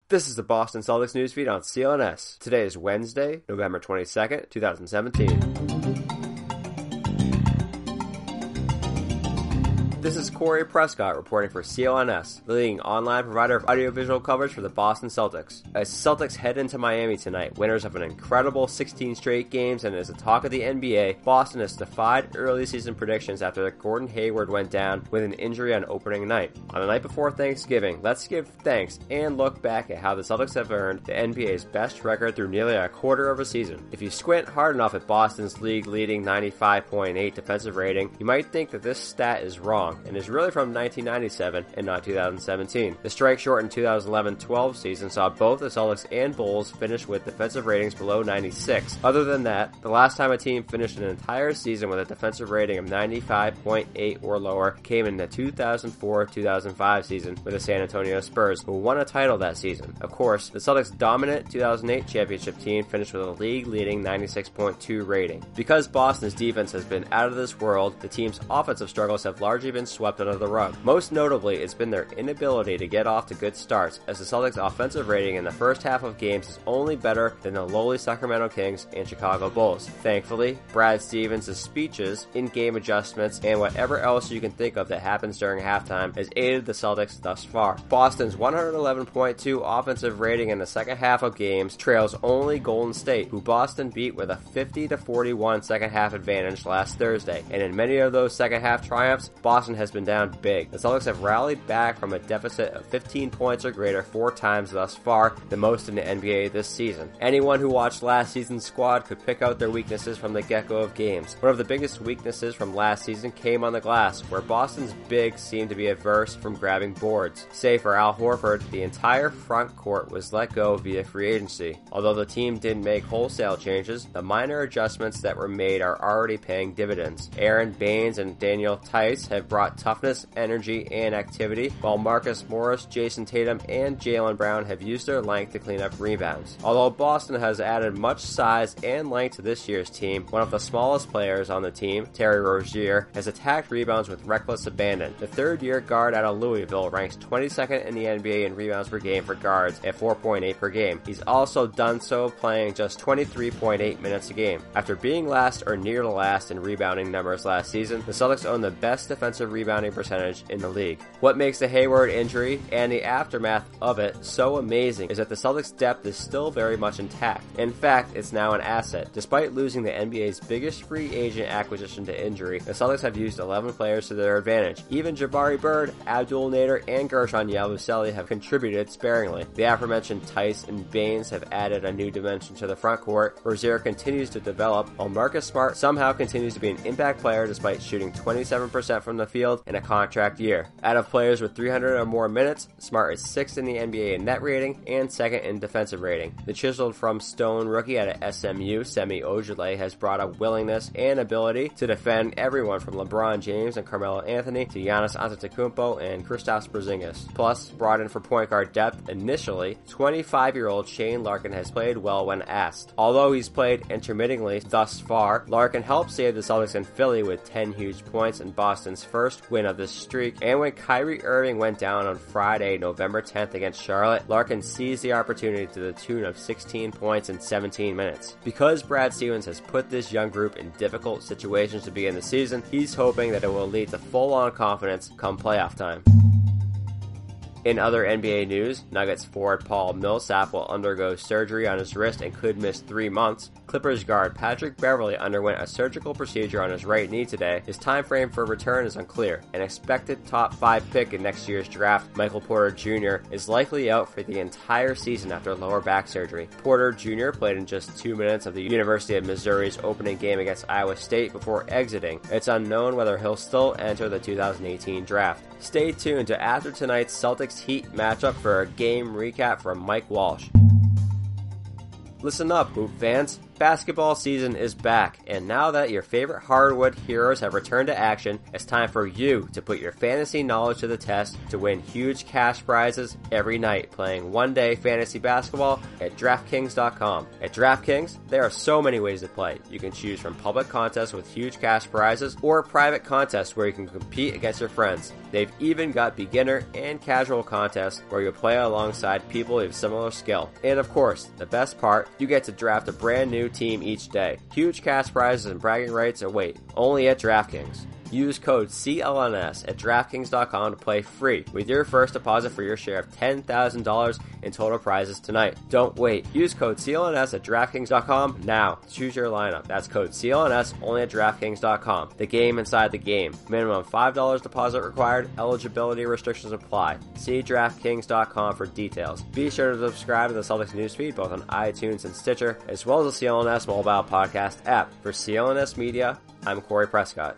This is the Boston Celtics newsfeed on CLNS. Today is Wednesday, November 22nd, 2017. This is Corey Prescott reporting for CLNS, the leading online provider of audiovisual coverage for the Boston Celtics. As Celtics head into Miami tonight, winners of an incredible 16 straight games and as the talk of the NBA, Boston has defied early season predictions after Gordon Hayward went down with an injury on opening night. On the night before Thanksgiving, let's give thanks and look back at how the Celtics have earned the NBA's best record through nearly a quarter of a season. If you squint hard enough at Boston's league-leading 95.8 defensive rating, you might think that this stat is wrong and is really from 1997 and not 2017. The strike-shortened 2011-12 season saw both the Celtics and Bulls finish with defensive ratings below 96. Other than that, the last time a team finished an entire season with a defensive rating of 95.8 or lower came in the 2004-2005 season with the San Antonio Spurs, who won a title that season. Of course, the Celtics' dominant 2008 championship team finished with a league-leading 96.2 rating. Because Boston's defense has been out of this world, the team's offensive struggles have largely been swept under the rug. Most notably, it's been their inability to get off to good starts, as the Celtics' offensive rating in the first half of games is only better than the lowly Sacramento Kings and Chicago Bulls. Thankfully, Brad Stevens' speeches, in-game adjustments, and whatever else you can think of that happens during halftime has aided the Celtics thus far. Boston's 111.2 offensive rating in the second half of games trails only Golden State, who Boston beat with a 50-41 second half advantage last Thursday, and in many of those second half triumphs, Boston has been down big. The Celtics have rallied back from a deficit of 15 points or greater 4 times thus far, the most in the NBA this season. Anyone who watched last season's squad could pick out their weaknesses from the get-go of games. One of the biggest weaknesses from last season came on the glass, where Boston's bigs seemed to be averse from grabbing boards. Save for Al Horford, the entire front court was let go via free agency. Although the team didn't make wholesale changes, the minor adjustments that were made are already paying dividends. Aaron Baines and Daniel Tice have brought toughness, energy, and activity, while Marcus Morris, Jason Tatum, and Jaylen Brown have used their length to clean up rebounds. Although Boston has added much size and length to this year's team, one of the smallest players on the team, Terry Rozier, has attacked rebounds with reckless abandon. The third-year guard out of Louisville ranks 22nd in the NBA in rebounds per game for guards at 4.8 per game. He's also done so playing just 23.8 minutes a game. After being last or near the last in rebounding numbers last season, the Celtics own the best defensive rebounding percentage in the league. What makes the Hayward injury and the aftermath of it so amazing is that the Celtics' depth is still very much intact. In fact, it's now an asset. Despite losing the NBA's biggest free agent acquisition to injury, the Celtics have used 11 players to their advantage. Even Jabari Bird, Abdul Nader, and Gershon Yabusele have contributed sparingly. The aforementioned Tice and Baines have added a new dimension to the front court. Rozier continues to develop, while Marcus Smart somehow continues to be an impact player despite shooting 27% from the field in a contract year. Out of players with 300 or more minutes, Smart is 6th in the NBA in net rating and 2nd in defensive rating. The chiseled from stone rookie out of SMU, Semi Ojeleye, has brought a willingness and ability to defend everyone from LeBron James and Carmelo Anthony to Giannis Antetokounmpo and Kristaps Porzingis. Plus, brought in for point guard depth initially, 25-year-old Shane Larkin has played well when asked. Although he's played intermittently thus far, Larkin helped save the Celtics in Philly with 10 huge points in Boston's first win of this streak, and when Kyrie Irving went down on Friday, November 10th against Charlotte, Larkin seized the opportunity to the tune of 16 points in 17 minutes. Because Brad Stevens has put this young group in difficult situations to begin the season, he's hoping that it will lead to full-on confidence come playoff time. In other NBA news, Nuggets forward Paul Millsap will undergo surgery on his wrist and could miss 3 months. Clippers guard Patrick Beverley underwent a surgical procedure on his right knee today. His time frame for return is unclear. An expected top 5 pick in next year's draft, Michael Porter Jr., is likely out for the entire season after lower back surgery. Porter Jr. played in just 2 minutes of the University of Missouri's opening game against Iowa State before exiting. It's unknown whether he'll still enter the 2018 draft. Stay tuned to after tonight's Celtics Heat matchup for a game recap from Mike Walsh. Listen up, Hoop fans. Basketball season is back, and now that your favorite hardwood heroes have returned to action, it's time for you to put your fantasy knowledge to the test to win huge cash prizes every night playing one-day fantasy basketball at DraftKings.com. At DraftKings, there are so many ways to play. You can choose from public contests with huge cash prizes or private contests where you can compete against your friends. They've even got beginner and casual contests where you play alongside people of similar skill. And of course, the best part, you get to draft a brand new team each day. Huge cash prizes and bragging rights await only at DraftKings. Use code CLNS at DraftKings.com to play free with your first deposit for your share of $10,000 in total prizes tonight. Don't wait. Use code CLNS at DraftKings.com now to choose your lineup. That's code CLNS only at DraftKings.com. The game inside the game. Minimum $5 deposit required. Eligibility restrictions apply. See DraftKings.com for details. Be sure to subscribe to the Celtics newsfeed both on iTunes and Stitcher, as well as the CLNS mobile podcast app. For CLNS Media, I'm Corey Prescott.